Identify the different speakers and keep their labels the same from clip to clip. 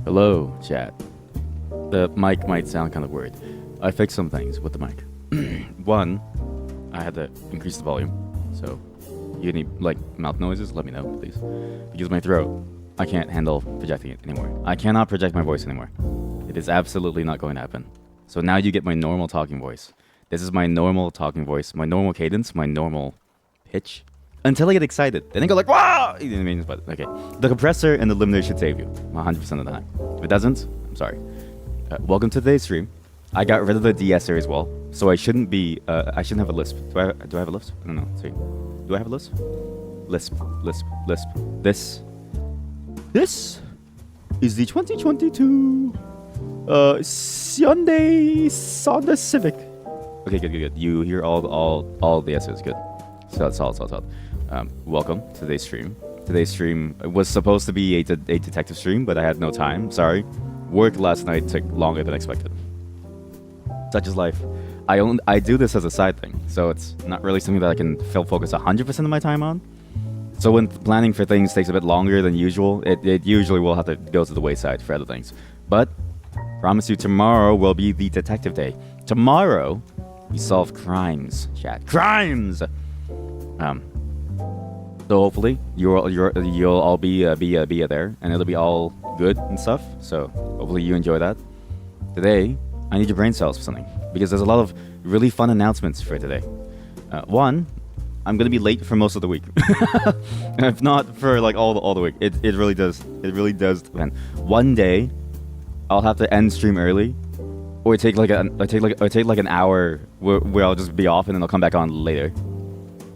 Speaker 1: Hello, chat. The mic might sound kind of weird. I fixed some things with the mic. One, I had to increase the volume. So, you need like mouth noises? Let me know, please. Because my throat, I can't handle projecting it anymore. I cannot project my voice anymore. It is absolutely not going to happen. So now you get my normal talking voice. This is my normal talking voice, my normal cadence, my normal pitch. Until I get excited. Then I go like, wow! You know what I mean? But, okay. The compressor and the limiter should save you 100% of the time. If it doesn't, I'm sorry. Welcome to today's stream. I got rid of the de-esser as well. So I shouldn't be, I shouldn't have a lisp. Do I have a lisp? I don't know. Let's see. Do I have a lisp? Lisp. This is the 2022 Hyundai Sonda Civic. Okay, good. You hear all the S's. Good. Solid. Welcome to today's stream. Today's stream was supposed to be a detective stream, but I had no time. Sorry. Work last night took longer than expected. Such is life. I do this as a side thing, so it's not really something that I can focus 100% of my time on. So when planning for things takes a bit longer than usual, it usually will have to go to the wayside for other things. But promise you, tomorrow will be the detective day. Tomorrow, we solve crimes, chat. Crimes. So hopefully you'll all be there, and it'll be all good and stuff. So hopefully you enjoy that. Today, I need your brain cells for something because there's a lot of really fun announcements for today. One, I'm gonna be late for most of the week, if not for like all the week. It really does depend. One day, I'll have to end stream early, or take like an hour where I'll just be off and then I'll come back on later.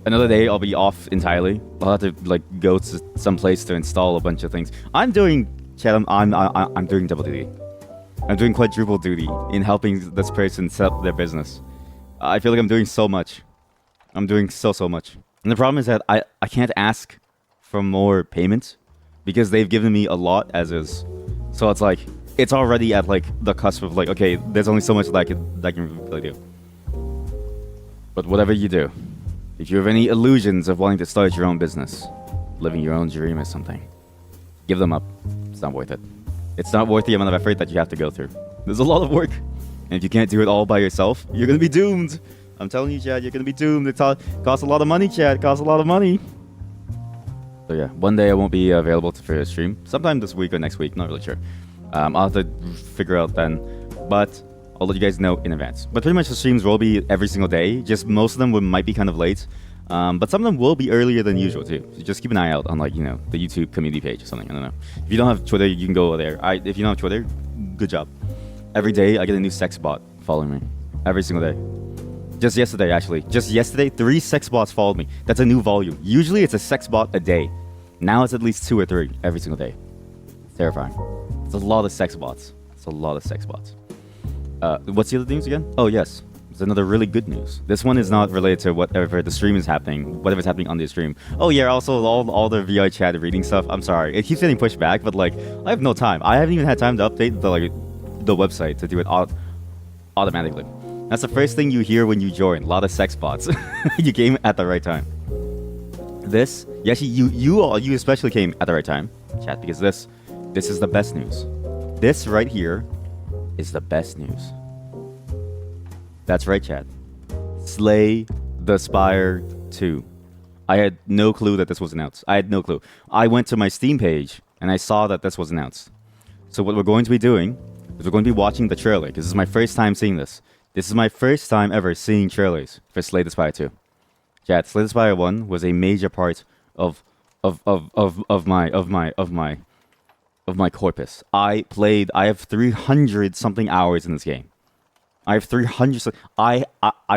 Speaker 1: Another day I'll be off entirely. I'll have to like go to some place to install a bunch of things. I'm doing double duty. I'm doing quadruple duty in helping this person set up their business. I feel like I'm doing so much. I'm doing so much. And the problem is that I can't ask for more payment because they've given me a lot as is. So it's like it's already at like the cusp of like, okay, there's only so much that I can really do. But whatever you do, if you have any illusions of wanting to start your own business, living your own dream or something, give them up. It's not worth it. It's not worth the amount of effort that you have to go through. There's a lot of work. And if you can't do it all by yourself, you're going to be doomed. I'm telling you, Chad, you're going to be doomed. It costs a lot of money, Chad. It costs a lot of money. So yeah, one day I won't be available for a stream. Sometime this week or next week. Not really sure. I'll have to figure out then. But I'll let you guys know in advance. But pretty much the streams will be every single day. Just most of them might be kind of late. But some of them will be earlier than usual too. So just keep an eye out on like, the YouTube community page or something. I don't know. If you don't have Twitter, you can go there. If you don't have Twitter, good job. Every day I get a new sex bot following me. Every single day. Just yesterday, actually. 3 sex bots followed me. That's a new volume. Usually it's a sex bot a day. Now it's at least 2 or 3 every single day. It's terrifying. It's a lot of sex bots. What's the other news again? Oh, yes. There's another really good news. This one is not related to whatever the stream is happening, whatever's happening on the stream. Oh, yeah, also all the VI chat reading stuff. I'm sorry. It keeps getting pushed back, but like, I have no time. I haven't even had time to update the website to do it automatically. That's the first thing you hear when you join. A lot of sex bots. You came at the right time. You especially came at the right time, chat, because this is the best news. This right here is the best news. That's right, chat. Slay the Spire 2. I had no clue that this was announced. I had no clue. I went to my Steam page and I saw that this was announced. So what we're going to be doing is we're going to be watching the trailer, because this is my first time seeing this. This is my first time ever seeing trailers for Slay the Spire 2. Chat, Slay the Spire 1 was a major part of my corpus. I have 300 something hours in this game. I have 300. I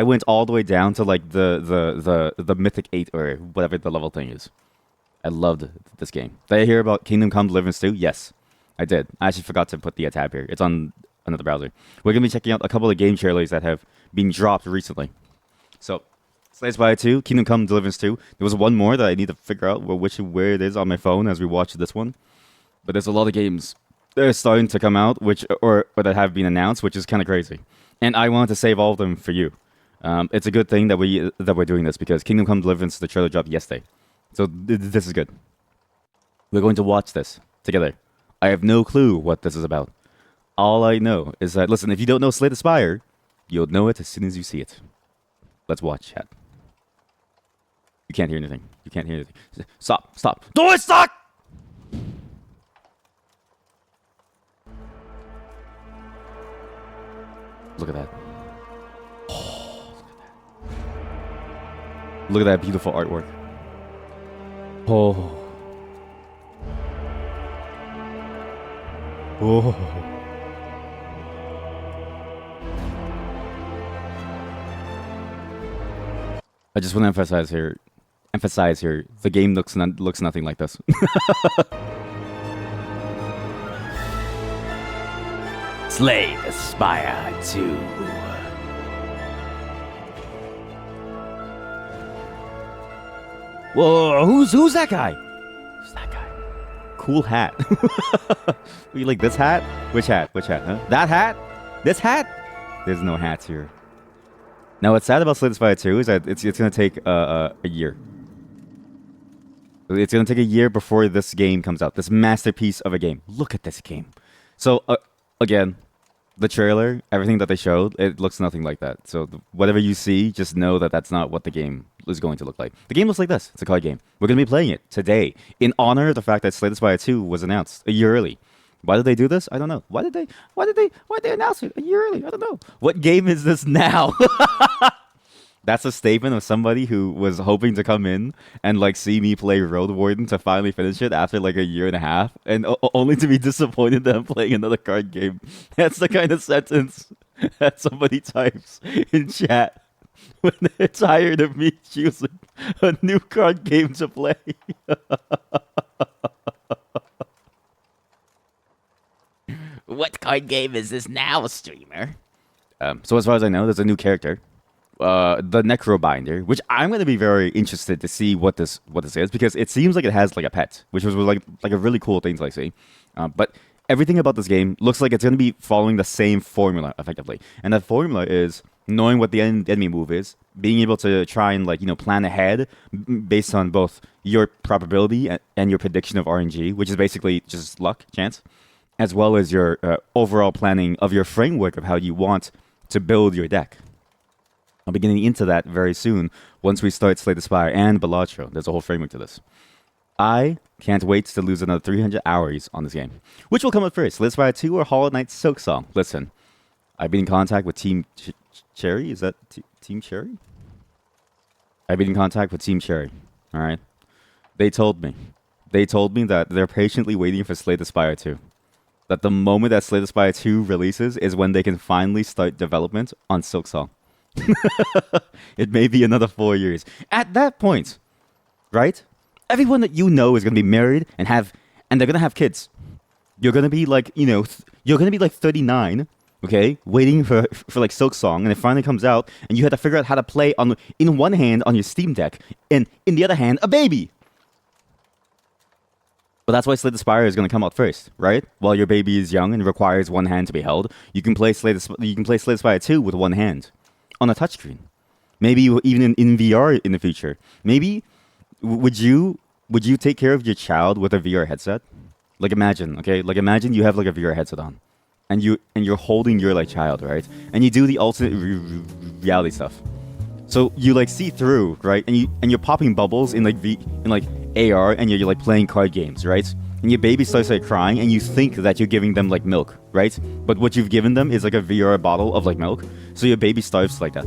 Speaker 1: went all the way down to like the Mythic 8 or whatever the level thing is. I loved this game. Did I hear about Kingdom Come Deliverance 2? Yes, I did. I actually forgot to put the tab here. It's on another browser. We're gonna be checking out a couple of game trailers that have been dropped recently. So, Slay the Spire 2, Kingdom Come Deliverance 2. There was one more that I need to figure out where it is on my phone as we watch this one. But there's a lot of games that are starting to come out, or that have been announced, which is kind of crazy. And I wanted to save all of them for you. It's a good thing that we're doing this, because Kingdom Come Deliverance, the trailer dropped yesterday. So this is good. We're going to watch this together. I have no clue what this is about. All I know is that, listen, if you don't know Slay the Spire, you'll know it as soon as you see it. Let's watch, chat. You can't hear anything. You can't hear anything. Stop. Stop. Do it, stop! Look at that. Oh, look at that. Look at that beautiful artwork. Oh. Oh. I just want to emphasize here, the game looks nothing like this. Slay the Spire 2. Whoa, who's that guy? Who's that guy? Cool hat. You like this hat? Which hat? Which hat? Huh? That hat? This hat? There's no hats here. Now, what's sad about Slay the Spire 2 is that it's gonna take a year. It's gonna take a year before this game comes out. This masterpiece of a game. Look at this game. So again, the trailer, everything that they showed, it looks nothing like that. So whatever you see, just know that that's not what the game is going to look like. The game looks like this. It's a card game. We're gonna be playing it today in honor of the fact that Slay the Spire 2 was announced a year early. Why did they do this? I don't know. Why did they announce it a year early? I don't know. What game is this now? That's a statement of somebody who was hoping to come in and like see me play Road Warden to finally finish it after like a year and a half, and only to be disappointed that I'm playing another card game. That's the kind of sentence that somebody types in chat when they're tired of me choosing a new card game to play. What card game is this now, streamer? So as far as I know, there's a new character, the Necrobinder, which I'm going to be very interested to see what this is, because it seems like it has like a pet, which was like a really cool thing to like see. But everything about this game looks like it's going to be following the same formula effectively, and that formula is knowing what the enemy move is, being able to try and like plan ahead based on both your probability and your prediction of RNG, which is basically just luck, chance, as well as your overall planning of your framework of how you want to build your deck. I'll be getting into that very soon once we start Slay the Spire and Balatro. There's a whole framework to this. I can't wait to lose another 300 hours on this game. Which will come up first, Slay the Spire 2 or Hollow Knight Silk Song? Listen, I've been in contact with Team Cherry. Is that Team Cherry? I've been in contact with Team Cherry. All right. They told me that they're patiently waiting for Slay the Spire 2. That the moment that Slay the Spire 2 releases is when they can finally start development on Silk Song. It may be another 4 years. At that point, right? Everyone that you know is going to be married and they're going to have kids. You're going to be like, you're going to be like 39, okay? Waiting for like Silk Song, and it finally comes out, and you have to figure out how to play in one hand on your Steam Deck, and in the other hand, a baby. But that's why Slay the Spire is going to come out first, right? While your baby is young and requires one hand to be held, you can play Slay the Spire 2 with one hand on a touchscreen. Maybe even in VR in the future. Maybe would you take care of your child with a VR headset? Like imagine you have like a VR headset on, and you're holding your like child, right? And you do the alternate reality stuff. So you like see through, right? And you're popping bubbles in like AR, and you're like playing card games, right? And your baby starts like crying, and you think that you're giving them like milk, right? But what you've given them is like a VR bottle of like milk. So your baby starves like that.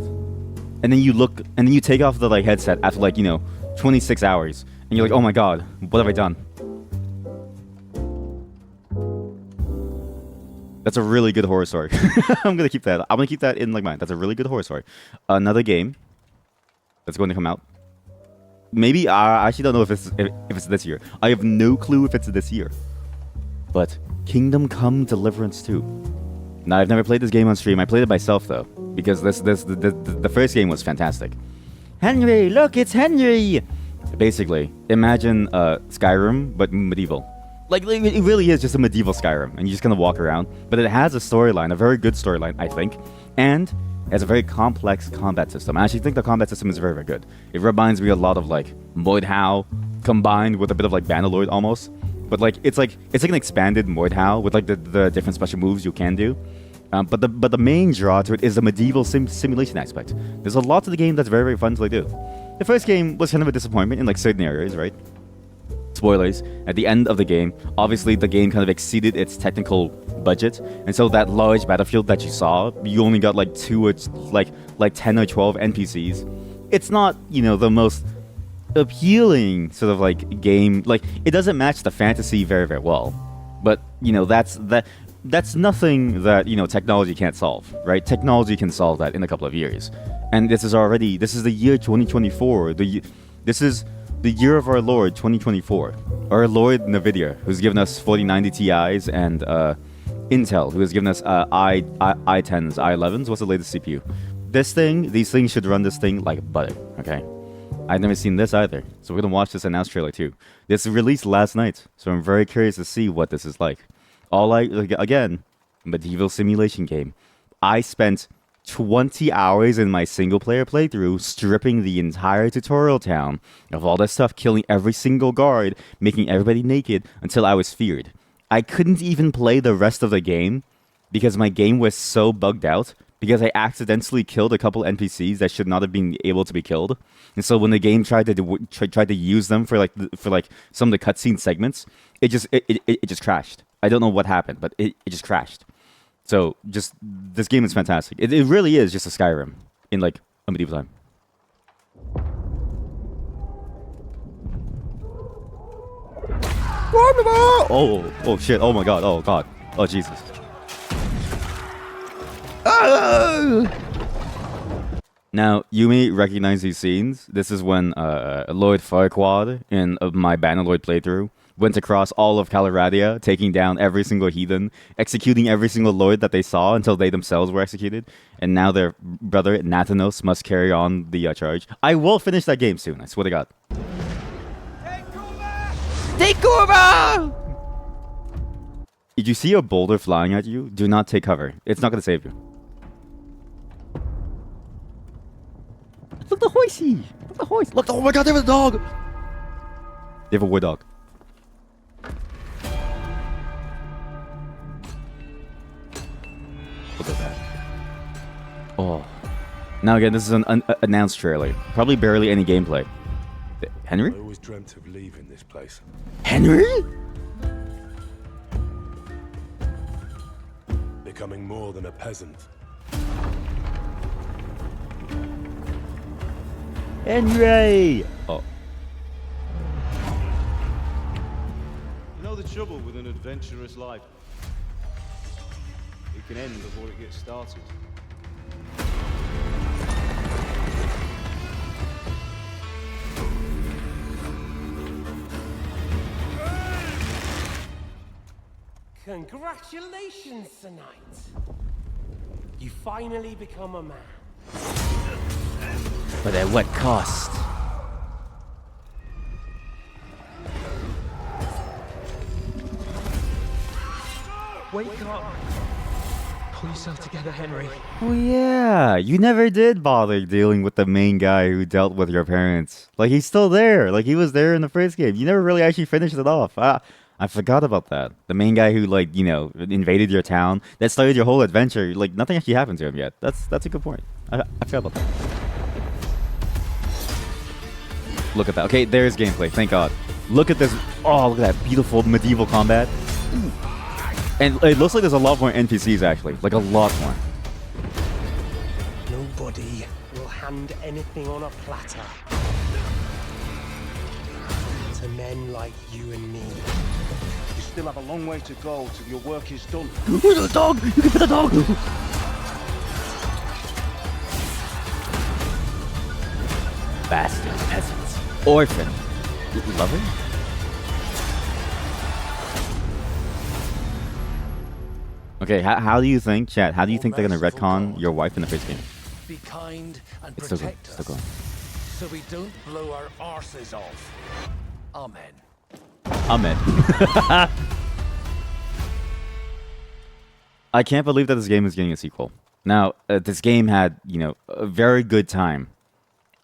Speaker 1: And then you take off the like headset after like 26 hours, and you're like, oh my god, what have I done? That's a really good horror story. I'm gonna keep that in like mind. That's a really good horror story. Another game that's going to come out. Maybe I actually don't know if it's this year. I have no clue if it's this year. But Kingdom Come Deliverance 2. Now I've never played this game on stream. I played it myself though, because the first game was fantastic. Henry, look, it's Henry. Basically, imagine Skyrim but medieval. Like it really is just a medieval Skyrim, and you just kind of walk around. But it has a storyline, a very good storyline, I think, and it has a very complex combat system. I actually think the combat system is very, very good. It reminds me a lot of like Void How combined with a bit of like Bannerlord almost. but like it's like an expanded Mordhau with like the different special moves you can do. But the main draw to it is the medieval simulation aspect. There's a lot to the game that's very fun to like do. The first game was kind of a disappointment in like certain areas, right? Spoilers. At the end of the game, obviously the game kind of exceeded its technical budget, and so that large battlefield that you saw, you only got like 10 or 12 NPCs. It's not, you know, the most appealing sort of like game. Like, it doesn't match the fantasy very well. But, you know, that's nothing that, you know, technology can't solve, right? Technology can solve that in a couple of years. And this is the year 2024. This is the year of our Lord 2024. Our Lord NVIDIA, who's given us 4090 Ti's, and Intel, who has given us i10s, i11s. What's the latest CPU? These things should run this thing like butter, okay? I've never seen this either, so we're gonna watch this announced trailer too. This released last night, so I'm very curious to see what this is like. Again, medieval simulation game. I spent 20 hours in my single player playthrough stripping the entire tutorial town of all that stuff, killing every single guard, making everybody naked until I was feared. I couldn't even play the rest of the game because my game was so bugged out because I accidentally killed a couple NPCs that should not have been able to be killed. And so when the game tried to use them for like some of the cutscene segments, it just crashed. I don't know what happened, but it just crashed. So just this game is fantastic. It really is just a Skyrim in like a medieval time. Oh shit! Oh my god! Oh god! Oh Jesus! Now you may recognize these scenes. This is when Lord Farquaad in my Bannerlord playthrough went across all of Calaradia, taking down every single heathen, executing every single lord that they saw until they themselves were executed. And now their brother Nathanos must carry on the charge. I will finish that game soon, I swear to God. Take cover! If you see a boulder flying at you, do not take cover. It's not going to save you. Look, the horsey! Look, the horse! Look, oh my god, they have a dog! They have a wood dog. Look at that. Oh. Now again, this is an announced trailer. Probably barely any gameplay. Henry?
Speaker 2: I always dreamt of leaving this place.
Speaker 1: Henry?
Speaker 2: Becoming more than a peasant.
Speaker 1: Henry! Oh.
Speaker 3: You know the trouble with an adventurous life? It can end before it gets started.
Speaker 4: Congratulations, Sir Knight. You finally become a man.
Speaker 1: But at what cost?
Speaker 4: Wake up. Pull yourself together, Henry.
Speaker 1: Oh yeah, you never did bother dealing with the main guy who dealt with your parents. Like, he's still there. Like, he was there in the first game. You never really actually finished it off. I forgot about that. The main guy who, like, you know, invaded your town, that started your whole adventure. Like, nothing actually happened to him yet. That's a good point. I forgot about that. Look at that. Okay, there's gameplay. Thank God. Look at this. Oh, look at that beautiful medieval combat. And it looks like there's a lot more NPCs, actually. Like, a lot more.
Speaker 4: Nobody will hand anything on a platter to men like you and me.
Speaker 3: You still have a long way to go till your work is done.
Speaker 1: Ooh, the dog! You can put the dog! Bastard peasants. Orphan. Lover? Okay, how do you think, chat, how do you think they're gonna retcon your wife in the first game?
Speaker 5: Be kind and
Speaker 1: It's still
Speaker 5: protect
Speaker 1: going. Still
Speaker 5: us,
Speaker 1: going.
Speaker 5: so we don't blow our arses off. Amen.
Speaker 1: Amen. I can't believe that this game is getting a sequel. Now, this game had, you know, a very good time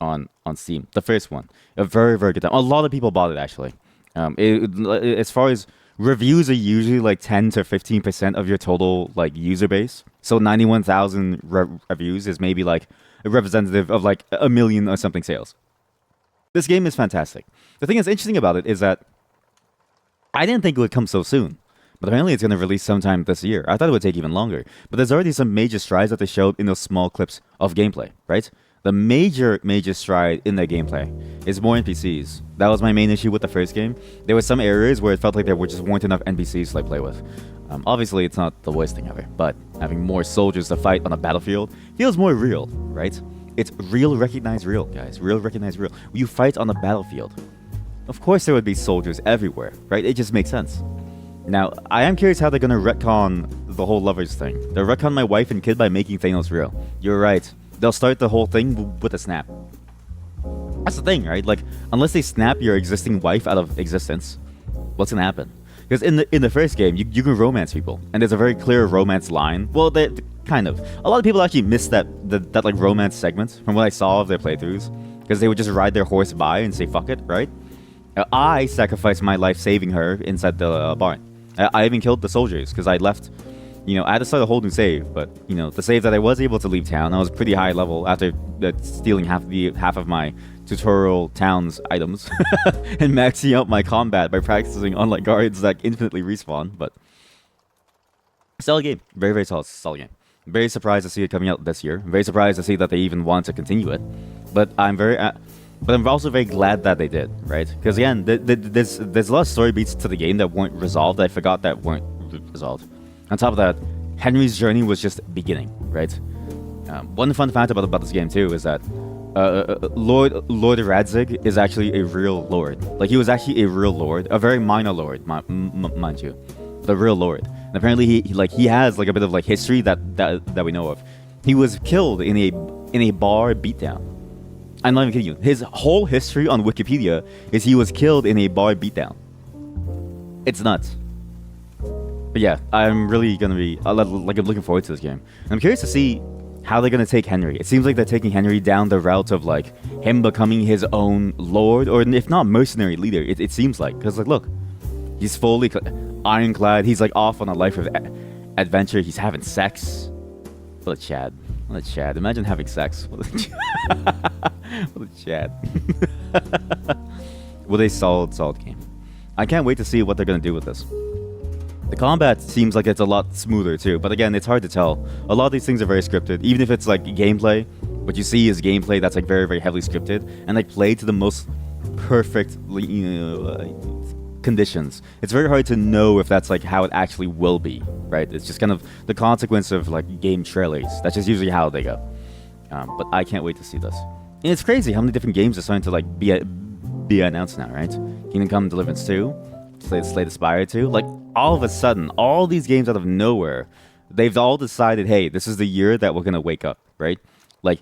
Speaker 1: on Steam. The first one, a very good time. A lot of people bought it actually. As far as reviews are usually like 10 to 15% of your total like user base. So 91,000 reviews is maybe like a representative of like a million or something sales. This game is fantastic. The thing that's interesting about it is that I didn't think it would come so soon. But apparently it's going to release sometime this year. I thought it would take even longer. But there's already some major strides that they showed in those small clips of gameplay, right? The major stride in that gameplay is more NPCs. That was my main issue with the first game. There were some areas where it felt like there just weren't enough NPCs to like play with. Obviously, it's not the worst thing ever, but having more soldiers to fight on a battlefield feels more real, right? It's real, recognize real, guys. Real, recognize real. You fight on the battlefield. Of course there would be soldiers everywhere, right? It just makes sense. Now, I am curious how they're going to retcon the whole lovers thing. They'll retcon my wife and kid by making Thanos real. You're right. They'll start the whole thing with a snap. That's the thing, right? Like, unless they snap your existing wife out of existence, what's going to happen? Because in the first game, you can romance people. And there's a very clear romance line. Well, kind of. A lot of people actually miss that like romance segment from what I saw of their playthroughs. Because they would just ride their horse by and say, fuck it, right? I sacrificed my life saving her inside the barn. I even killed the soldiers because I left, I had to start a whole new save, but, the save that I was able to leave town, I was pretty high level after stealing half of my tutorial town's items and maxing out my combat by practicing on, like, guards that infinitely respawn, but solid game. Very, very solid game. Very surprised to see it coming out this year. Very surprised to see that they even want to continue it, but I'm also very glad that they did, right? Because again, there's a lot of story beats to the game that weren't resolved. I forgot that weren't resolved. On top of that, Henry's journey was just beginning, right? One fun fact about this game too is that Lord Radzig is actually a real lord. Like, he was actually a real lord, a very minor lord, mind you, the real lord. And apparently he has like a bit of like history that we know of. He was killed in a bar beatdown. I'm not even kidding you. His whole history on Wikipedia is he was killed in a bar beatdown. It's nuts. But yeah, I'm really gonna be I'm looking forward to this game. I'm curious to see how they're gonna take Henry. It seems like they're taking Henry down the route of like him becoming his own lord, or if not mercenary leader. It seems like, because like look, he's fully ironclad. He's like off on a life of adventure. He's having sex. What a Chad. What a Chad. Imagine having sex. What a Chad. What a solid game. I can't wait to see what they're going to do with this. The combat seems like it's a lot smoother too, but again, it's hard to tell. A lot of these things are very scripted. Even if it's like gameplay, what you see is gameplay that's like very, very heavily scripted and like played to the most perfect conditions. It's very hard to know if that's like how it actually will be, right? It's just kind of the consequence of like game trailers. That's just usually how they go. But I can't wait to see this. And it's crazy how many different games are starting to like be announced now, right? Kingdom Come Deliverance 2, Slay the Spire 2. Like, all of a sudden, all these games out of nowhere, they've all decided, hey, this is the year that we're gonna wake up, right? Like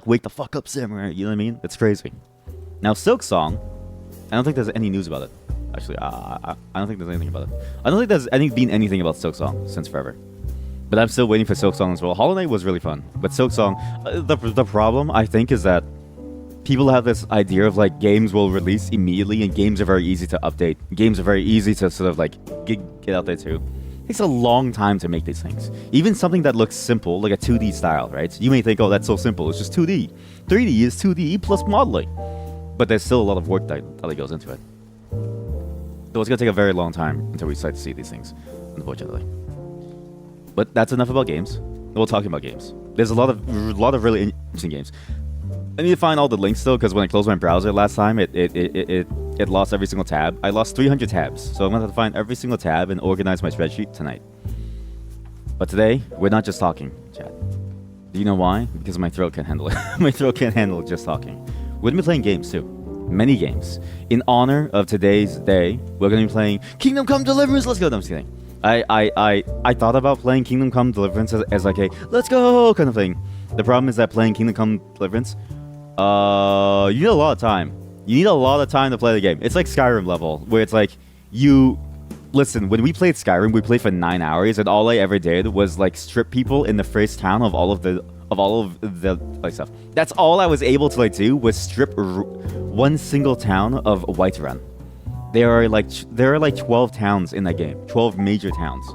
Speaker 1: wake the fuck up, Samurai. You know what I mean? It's crazy. Now, Silksong, I don't think there's any news about it. Actually, I don't think there's anything about it. I don't think there's been anything about Silksong since forever. But I'm still waiting for Silksong as well. Hollow Knight was really fun, but Silksong, the problem I think is that people have this idea of like games will release immediately, and games are very easy to update. Games are very easy to sort of like get out there too. It takes a long time to make these things. Even something that looks simple, like a 2D style, right? You may think, oh, that's so simple. It's just 2D. 3D is 2D plus modeling. But there's still a lot of work that goes into it. So it's going to take a very long time until we start to see these things, unfortunately. But that's enough about games. We'll talk about games. There's a lot of really interesting games. I need to find all the links though, because when I closed my browser last time, it lost every single tab. I lost 300 tabs, so I'm going to have to find every single tab and organize my spreadsheet tonight. But today, we're not just talking, chat. Do you know why? Because my throat can't handle it. My throat can't handle just talking. We're going to be playing games too. Many games. In honor of today's day, we're going to be playing Kingdom Come Deliverance. Let's go. No, I'm just kidding. I thought about playing Kingdom Come Deliverance as like a let's go kind of thing. The problem is that playing Kingdom Come Deliverance, you need a lot of time. You need a lot of time to play the game. It's like Skyrim level, where it's like listen, when we played Skyrim, we played for 9 hours, and all I ever did was like strip people in the first town of all of the like stuff. That's all I was able to like do was strip one single town of Whiterun. there are like 12 towns in that game, 12 major towns,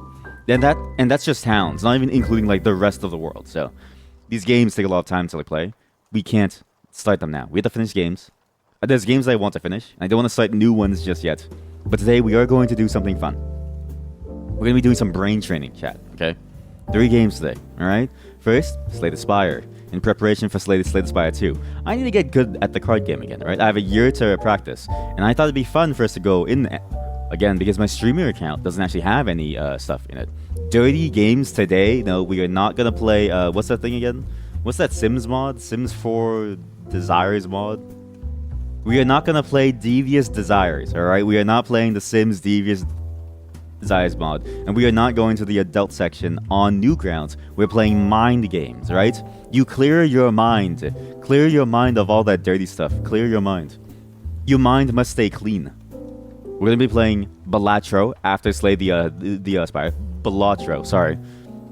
Speaker 1: and that's just towns, not even including like the rest of the world. So these games take a lot of time to like play. We can't start them now. We have to finish games. There's games that I want to finish. I don't want to start new ones just yet. But today we are going to do something fun. We're gonna be doing some brain training, chat. Okay, 3 games today. All right. First, Slay the Spire. In preparation for Slay the Spire 2, I need to get good at the card game again. Right. I have a year to practice, and I thought it'd be fun for us to go in again because my streamer account doesn't actually have any stuff in it. Dirty games today. No, we are not gonna play. What's that thing again? What's that Sims mod? Sims 4 Desires mod. We are not gonna play Devious Desires. All right. We are not playing the Sims Devious Desires mod, and we are not going to the adult section on Newgrounds. We're playing mind games, right? You clear your mind of all that dirty stuff. Clear your mind. Your mind must stay clean. We're gonna be playing Balatro after Slay the Spire. Balatro, sorry.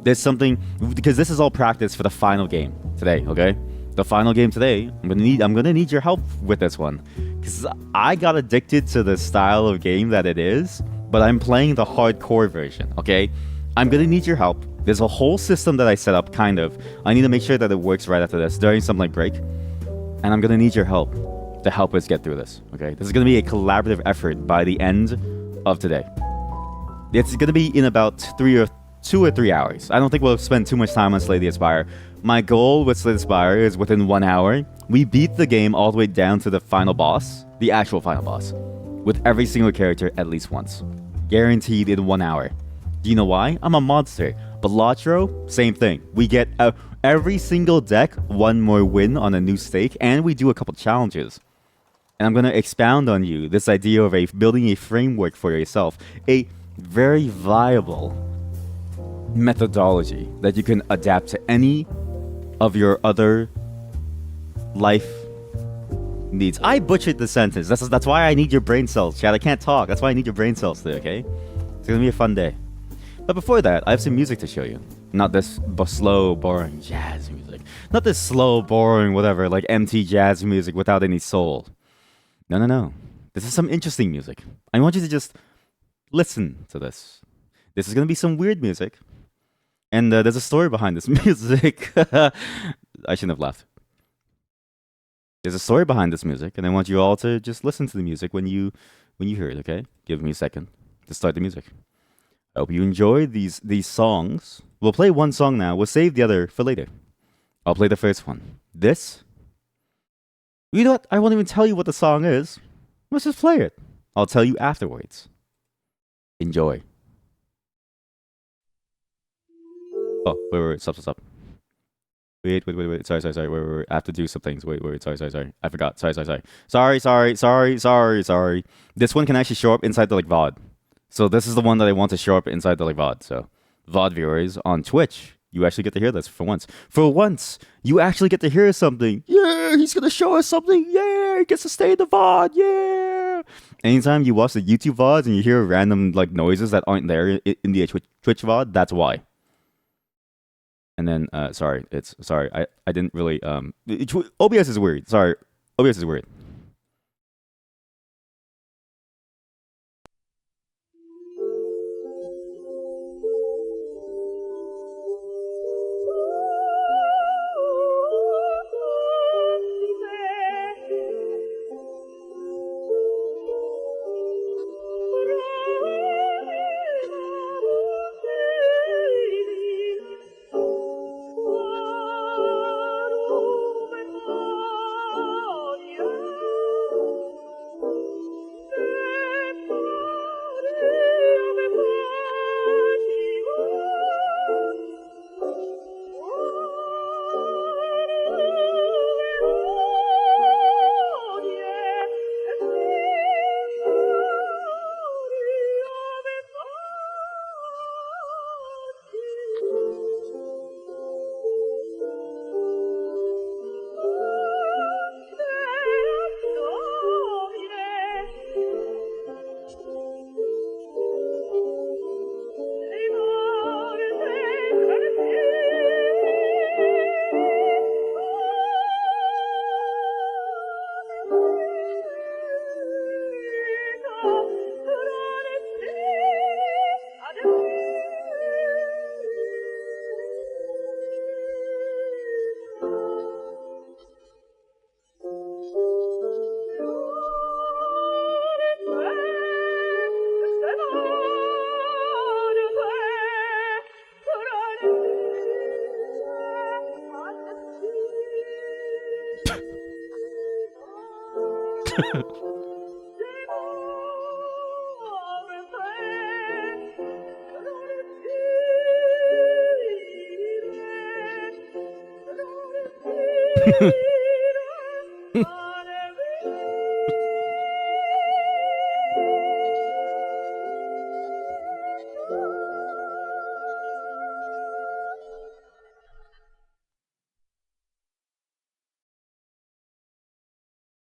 Speaker 1: There's something because this is all practice for the final game today. Okay, the final game today. I'm gonna need your help with this one because I got addicted to the style of game that it is. But I'm playing the hardcore version, okay? I'm gonna need your help. There's a whole system that I set up, kind of. I need to make sure that it works right after this, during some like break. And I'm gonna need your help to help us get through this, okay? This is gonna be a collaborative effort by the end of today. It's gonna be in about 2 or 3 hours. I don't think we'll spend too much time on Slay the Spire. My goal with Slay the Spire is within 1 hour, we beat the game all the way down to the final boss, the actual final boss, with every single character at least once. Guaranteed in 1 hour. Do you know why? I'm a monster. Balatro, same thing. We get every single deck 1 more win on a new stake, and we do a couple challenges. And I'm going to expound on you this idea of building a framework for yourself. A very viable methodology that you can adapt to any of your other life needs. I butchered the sentence. That's why I need your brain cells, Chad. I can't talk. That's why I need your brain cells today, okay? It's gonna be a fun day. But before that, I have some music to show you. Not this slow, boring jazz music. Not this slow, boring, whatever, like empty jazz music without any soul. No. This is some interesting music. I want you to just listen to this. This is gonna be some weird music. And there's a story behind this music. I shouldn't have laughed. There's a story behind this music, and I want you all to just listen to the music when you hear it, okay? Give me a second to start the music. I hope you enjoy these songs. We'll play one song now. We'll save the other for later. I'll play the first one. This? You know what? I won't even tell you what the song is. Let's just play it. I'll tell you afterwards. Enjoy. Oh, wait, stop. Wait. Sorry. Wait. I have to do some things. Wait. Sorry. I forgot. Sorry. Sorry. This one can actually show up inside the like VOD. So this is the one that I want to show up inside the like VOD. So VOD viewers on Twitch, you actually get to hear this for once. For once, you actually get to hear something. Yeah, he's gonna show us something. Yeah, he gets to stay in the VOD. Yeah. Anytime you watch the YouTube VODs and you hear random like noises that aren't there in the Twitch VOD, that's why. And then, sorry, I didn't really, OBS is weird. Sorry, OBS is weird.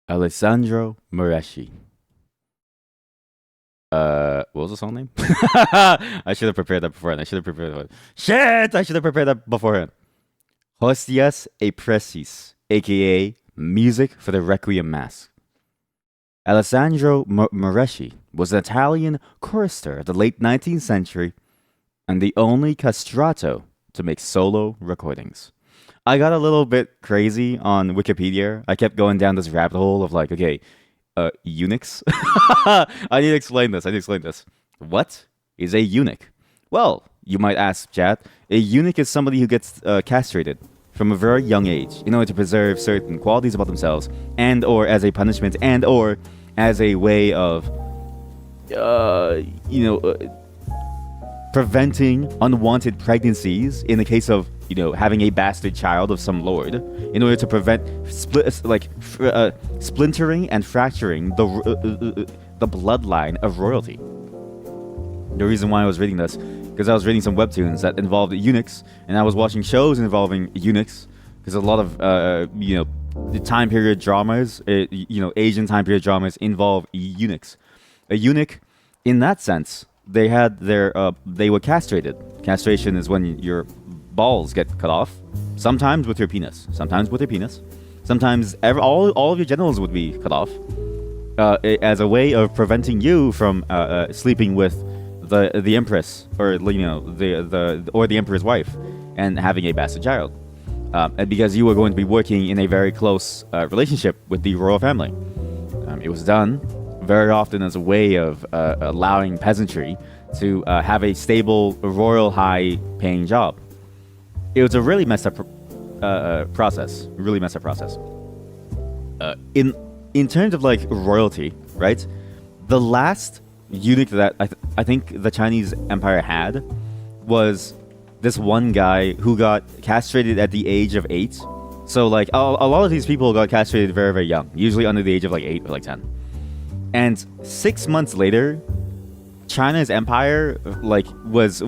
Speaker 1: Alessandro Moreschi. What was the song name? I should have prepared that beforehand. I should have prepared that. Shit! I should have prepared that beforehand. Hostias e Precis, aka Music for the Requiem Mass. Alessandro Moreschi was an Italian chorister of the late 19th century and the only castrato to make solo recordings. I got a little bit crazy on Wikipedia. I kept going down this rabbit hole of like, okay, eunuchs. I need to explain this. What is a eunuch? Well, you might ask, chat. A eunuch is somebody who gets castrated from a very young age in order to preserve certain qualities about themselves, and or as a punishment, and or as a way of, preventing unwanted pregnancies in the case of having a bastard child of some lord, in order to prevent splintering and fracturing the bloodline of royalty. The reason why I was reading this, because I was reading some webtoons that involved eunuchs, and I was watching shows involving eunuchs, because a lot of the time period dramas, Asian time period dramas involve eunuchs. A eunuch, in that sense, they were castrated. Castration is when your balls get cut off, sometimes with your penis, sometimes all of your genitals would be cut off, as a way of preventing you from sleeping with the empress, or the emperor's wife, and having a bastard child, and because you were going to be working in a very close relationship with the royal family. It was done very often as a way of allowing peasantry to have a stable, royal, high-paying job. It was a really messed up process. In terms of like royalty, right? The last eunuch that I think the Chinese Empire had was this one guy who got castrated at the age of 8. So like a lot of these people got castrated very, very young, usually under the age of like 8 or like 10. And 6 months later, China's empire was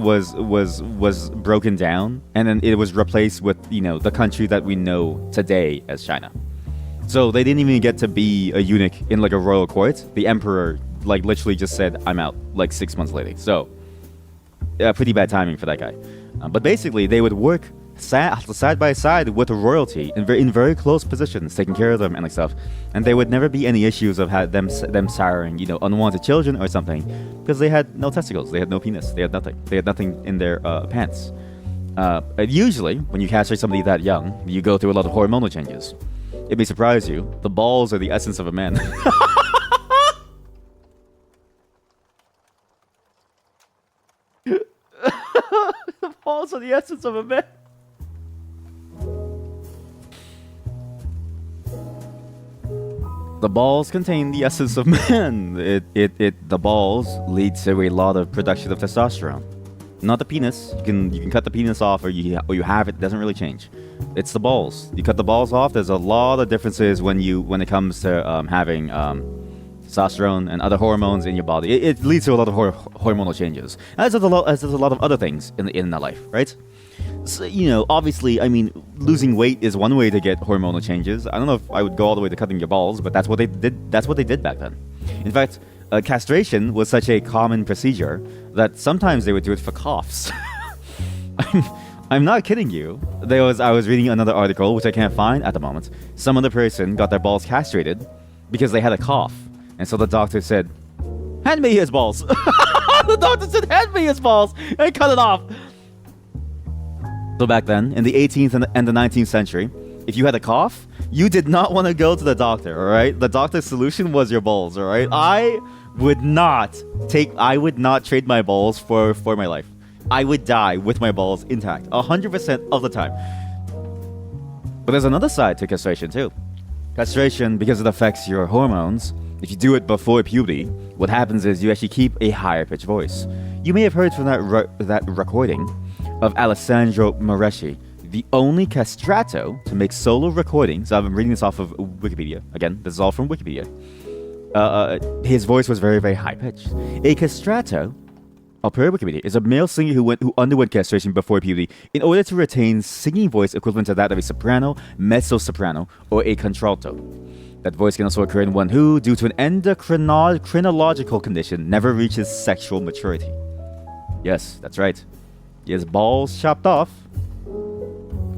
Speaker 1: broken down, and then it was replaced with the country that we know today as China. So they didn't even get to be a eunuch in like a royal court. The emperor literally just said, "I'm out," 6 months later. So pretty bad timing for that guy. But basically, they would work side by side with royalty in very close positions, taking care of them and stuff. And there would never be any issues of them siring unwanted children or something, because they had no testicles, they had no penis, they had nothing in their pants. Usually, when you castrate somebody that young, you go through a lot of hormonal changes. It may surprise you, the balls are the essence of a man. The balls are the essence of a man. The balls contain the essence of man. The balls lead to a lot of production of testosterone. Not the penis. You can cut the penis off, or you have it. It doesn't really change. It's the balls. You cut the balls off. There's a lot of differences when it comes to having testosterone and other hormones in your body. It leads to a lot of hormonal changes. As does a lot of other things in the life, right? So, obviously, I mean, losing weight is one way to get hormonal changes. I don't know if I would go all the way to cutting your balls, but that's what they did. That's what they did back then. In fact, castration was such a common procedure that sometimes they would do it for coughs. I'm not kidding you. I was reading another article, which I can't find at the moment. Some other person got their balls castrated because they had a cough, and so the doctor said, "Hand me his balls." The doctor said, "Hand me his balls," and cut it off. So back then, in the 18th and the 19th century, if you had a cough, you did not want to go to the doctor, all right? The doctor's solution was your balls, all right? I would not trade my balls for my life. I would die with my balls intact, 100% of the time. But there's another side to castration, too. Castration, because it affects your hormones, if you do it before puberty, what happens is you actually keep a higher pitched voice. You may have heard from that recording of Alessandro Moreschi, the only castrato to make solo recordings. I'm reading this off of Wikipedia. Again, this is all from Wikipedia. His voice was very, very high pitched. A castrato, per Wikipedia, is a male singer who underwent castration before puberty in order to retain singing voice equivalent to that of a soprano, mezzo-soprano, or a contralto. That voice can also occur in one who, due to an endocrinological condition, never reaches sexual maturity. Yes, that's right. He has balls chopped off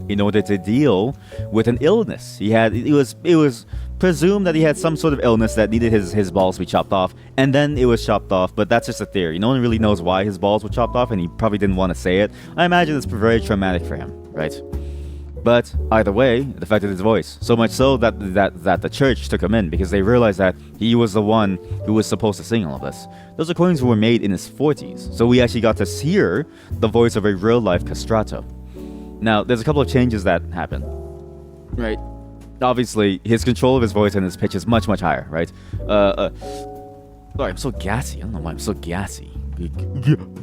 Speaker 1: in order to deal with an illness. It was presumed that he had some sort of illness that needed his balls to be chopped off, and then it was chopped off, but that's just a theory. No one really knows why his balls were chopped off, and he probably didn't want to say it. I imagine it's very traumatic for him, right? But either way, it affected his voice. So much so that the church took him in because they realized that he was the one who was supposed to sing all of this. Those recordings were made in his 40s, so we actually got to hear the voice of a real-life castrato. Now, there's a couple of changes that happen, right? Obviously, his control of his voice and his pitch is much, much higher, right? Sorry, I'm so gassy. I don't know why I'm so gassy.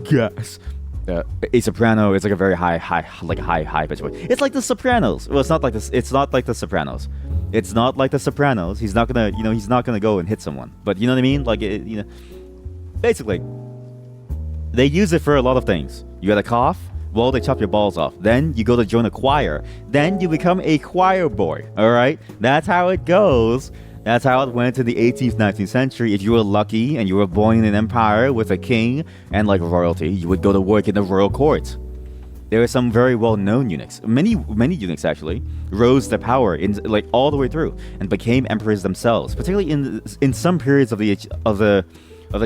Speaker 1: Gas. A soprano is like a very high pitch voice. It's like the Sopranos. Well, it's not like this. It's not like the Sopranos. It's not like the Sopranos. He's not gonna go and hit someone. But you know what I mean? Like, basically, they use it for a lot of things. You got a cough. Well, they chop your balls off. Then you go to join a choir. Then you become a choir boy. All right, that's how it goes. That's how it went in the 18th, 19th century. If you were lucky and you were born in an empire with a king and like royalty, you would go to work in the royal court. There are some very well-known eunuchs. Many eunuchs actually rose to power in like all the way through and became emperors themselves. Particularly in some periods of the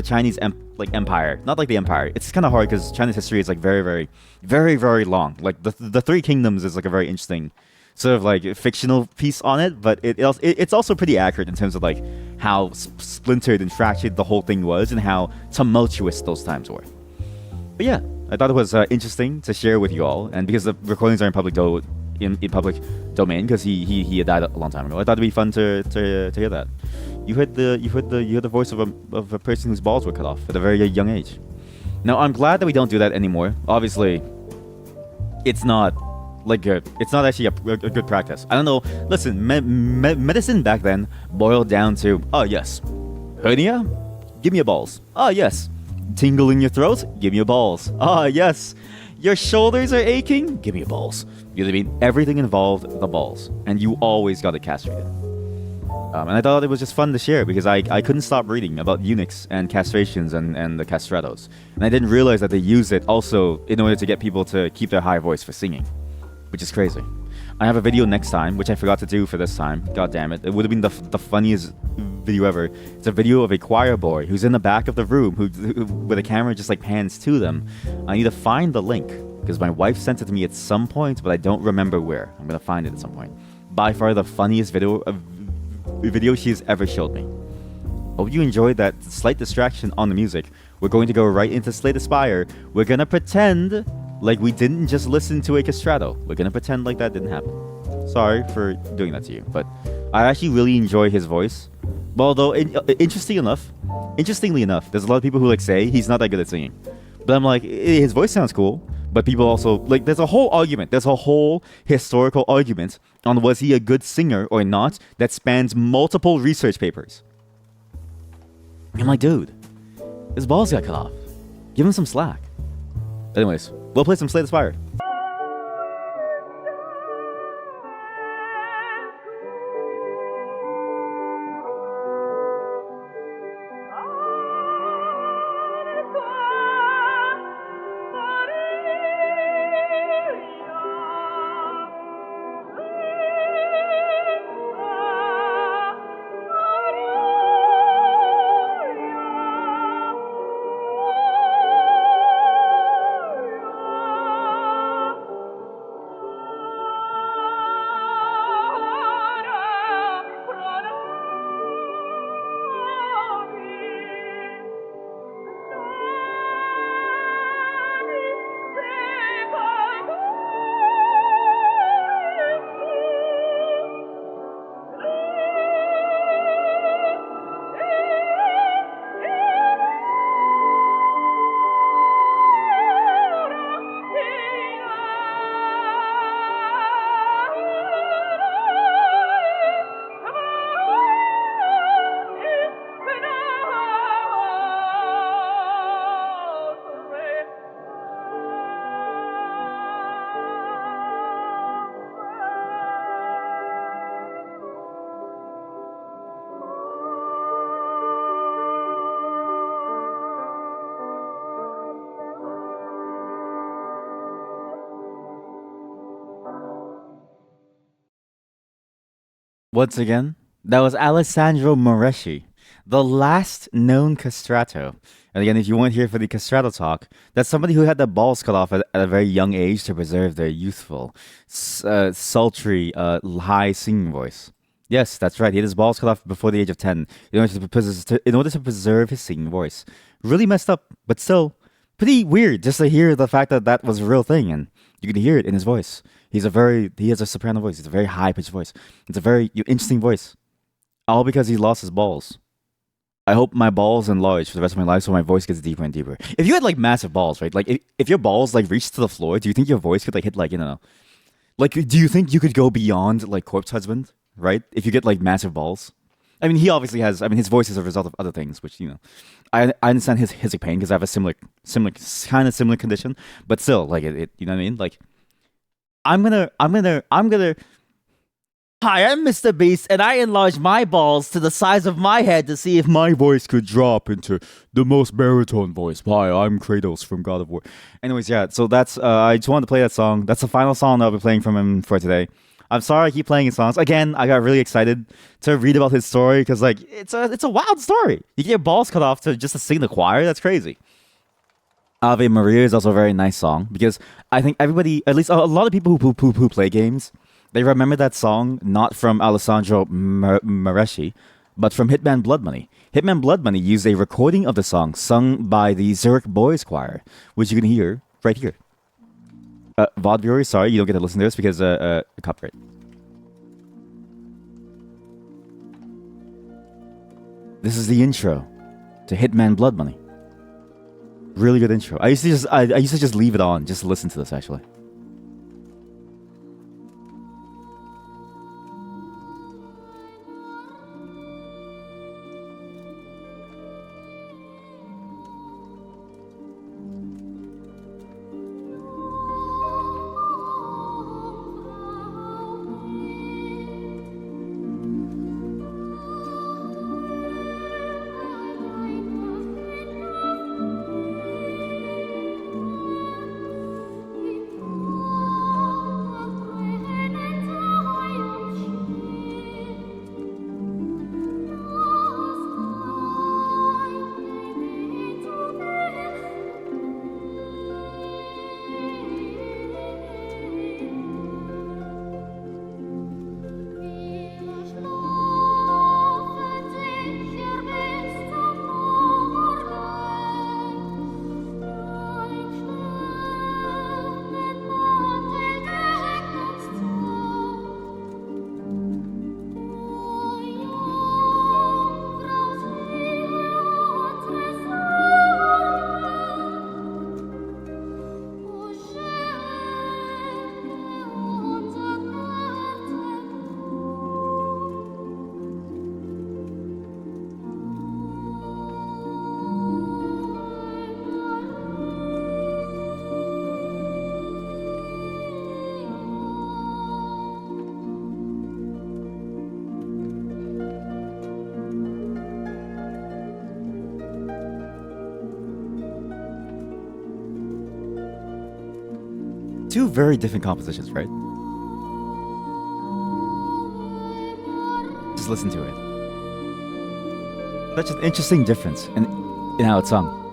Speaker 1: Chinese empire. Not like the empire. It's kind of hard because China's history is like very, very, very, very long. Like the Three Kingdoms is like a very interesting sort of like fictional piece on it, but it's also pretty accurate in terms of like how splintered and fractured the whole thing was and how tumultuous those times were. But yeah, I thought it was interesting to share with you all, and because the recordings are in public domain, because he had died a long time ago, I thought it'd be fun to hear that. You heard the voice of a person whose balls were cut off at a very young age. Now I'm glad that we don't do that anymore. Obviously, it's not like good. It's not actually a good practice. I don't know. Listen, medicine back then boiled down to, oh yes, hernia, give me your balls. Oh yes, tingle in your throat, give me your balls. Oh yes, your shoulders are aching, give me your balls. You know what I mean? Everything involved the balls, and you always got it castrated. And I thought it was just fun to share because I couldn't stop reading about eunuchs and castrations and the castratos, and I didn't realize that they use it also in order to get people to keep their high voice for singing, which is crazy. I have a video next time, which I forgot to do for this time. God damn it. It would have been the funniest video ever. It's a video of a choir boy who's in the back of the room who with a camera just like pans to them. I need to find the link because my wife sent it to me at some point, but I don't remember where. I'm going to find it at some point. By far the funniest video she's ever showed me. Hope you enjoyed that slight distraction on the music. We're going to go right into Slay the Spire. We're going to pretend like we didn't just listen to a castrato. We're gonna pretend like that didn't happen. Sorry for doing that to you, but I actually really enjoy his voice. Well, though, interestingly enough, there's a lot of people who like say he's not that good at singing. But I'm like, his voice sounds cool. But people also, like, there's a whole historical argument on was he a good singer or not that spans multiple research papers. I'm like, dude, his balls got cut off. Give him some slack. Anyways, we'll play some Slay the Spire. Once again, that was Alessandro Moreschi, the last known castrato. And again, if you weren't here for the castrato talk, that's somebody who had their balls cut off at a very young age to preserve their youthful, sultry, high singing voice. Yes, that's right. He had his balls cut off before the age of 10 in order to preserve his singing voice. Really messed up, but still pretty weird just to hear the fact that that was a real thing and you can hear it in his voice. He has a soprano voice. It's a very high pitched voice. It's a very interesting voice. All because he lost his balls. I hope my balls enlarge for the rest of my life so my voice gets deeper and deeper. If you had like massive balls, right? Like if your balls like reached to the floor, do you think your voice could like hit like, like do you think you could go beyond like Corpse Husband, right? If you get like massive balls? I mean, he obviously has. I mean, his voice is a result of other things, which I understand his pain because I have a similar condition, but still, like you know what I mean? Like, I'm gonna. Hi, I'm Mr. Beast, and I enlarged my balls to the size of my head to see if my voice could drop into the most baritone voice. Hi, I'm Kratos from God of War. Anyways, yeah. So that's. I just wanted to play that song. That's the final song I'll be playing from him for today. I'm sorry I keep playing his songs. Again, I got really excited to read about his story because like it's a wild story. You get your balls cut off to sing the choir. That's crazy. Ave Maria is also a very nice song because I think everybody, at least a lot of people who play games, they remember that song not from Alessandro Moreschi, but from Hitman Blood Money. Hitman Blood Money used a recording of the song sung by the Zurich Boys Choir, which you can hear right here. VOD viewers, sorry, you don't get to listen to this because copyright. This is the intro to Hitman Blood Money. Really good intro. I used to just leave it on just to listen to this actually. Two very different compositions, right? Just listen to it. Such an interesting difference in how it's sung.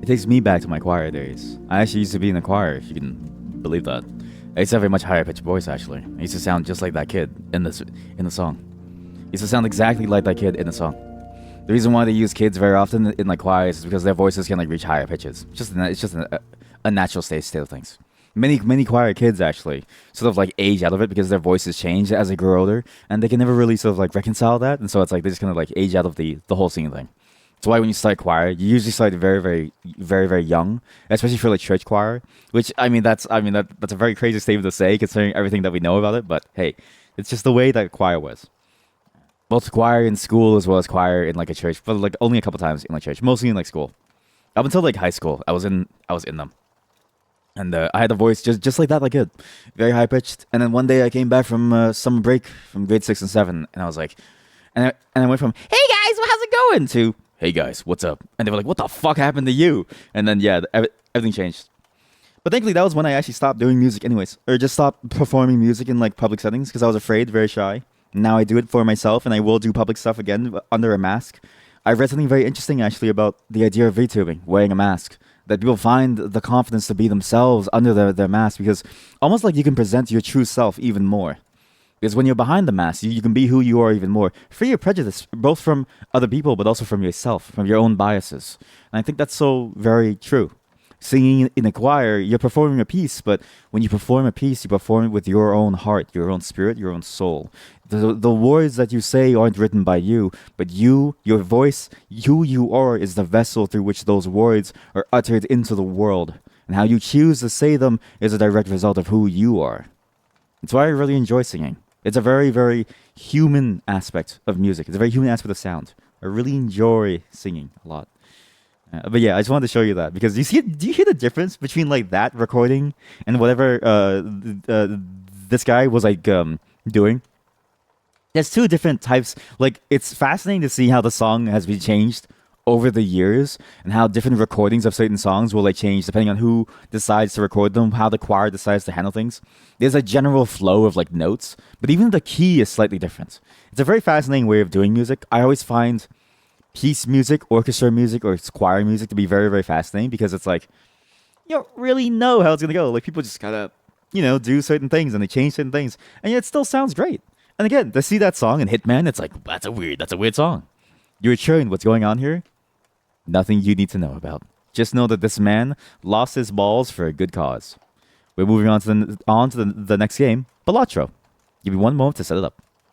Speaker 1: It takes me back to my choir days. I actually used to be in a choir, if you can believe that. I used to have a much higher pitched voice actually. I used to sound just like that kid in the song. I used to sound exactly like that kid in the song. The reason why they use kids very often in like choirs is because their voices can like reach higher pitches. It's just a natural state of things. Many choir kids actually sort of like age out of it because their voices change as they grow older, and they can never really sort of like reconcile that, and so it's like they just kind of like age out of the whole singing thing. That's why when you start choir, you usually start very young, especially for like church choir. Which that's a very crazy statement to say considering everything that we know about it. But hey, it's just the way that choir was. Both choir in school as well as choir in like a church, but like only a couple times in like church, mostly in like school. Up until like high school, I was in them, and I had a voice just like that, like it, very high pitched. And then one day I came back from summer break from grade 6 and 7, and I was like, and I went from "Hey guys, how's it going?" to "Hey guys, what's up?" And they were like, "What the fuck happened to you?" And then yeah, everything changed. But thankfully, that was when I actually stopped doing music, anyways, or just stopped performing music in like public settings because I was afraid, very shy. Now I do it for myself, and I will do public stuff again under a mask. I read something very interesting actually about the idea of VTubing, wearing a mask. That people find the confidence to be themselves under their mask because almost like you can present your true self even more. Because when you're behind the mask, you can be who you are even more. Free of prejudice, both from other people, but also from yourself, from your own biases. And I think that's so very true. Singing in a choir, you're performing a piece, but when you perform a piece, you perform it with your own heart, your own spirit, your own soul. The words that you say aren't written by you, but you, your voice, who you are is the vessel through which those words are uttered into the world. And how you choose to say them is a direct result of who you are. That's why I really enjoy singing. It's a very, very human aspect of music. It's a very human aspect of sound. I really enjoy singing a lot. But yeah, I just wanted to show you that because do you hear the difference between like that recording and whatever this guy was like doing? There's two different types. Like, it's fascinating to see how the song has been changed over the years and how different recordings of certain songs will like change depending on who decides to record them, how the choir decides to handle things. There's a general flow of like notes, but even the key is slightly different. It's a very fascinating way of doing music. I always find piece music, orchestra music, or choir music to be very, very fascinating because it's like you don't really know how it's gonna go. Like people just gotta, do certain things and they change certain things, and yet it still sounds great. And again, to see that song in Hitman, it's like that's a weird song. You're cheering what's going on here? Nothing you need to know about. Just know that this man lost his balls for a good cause. We're moving on to the next game, Balatro. Give me one moment to set it up.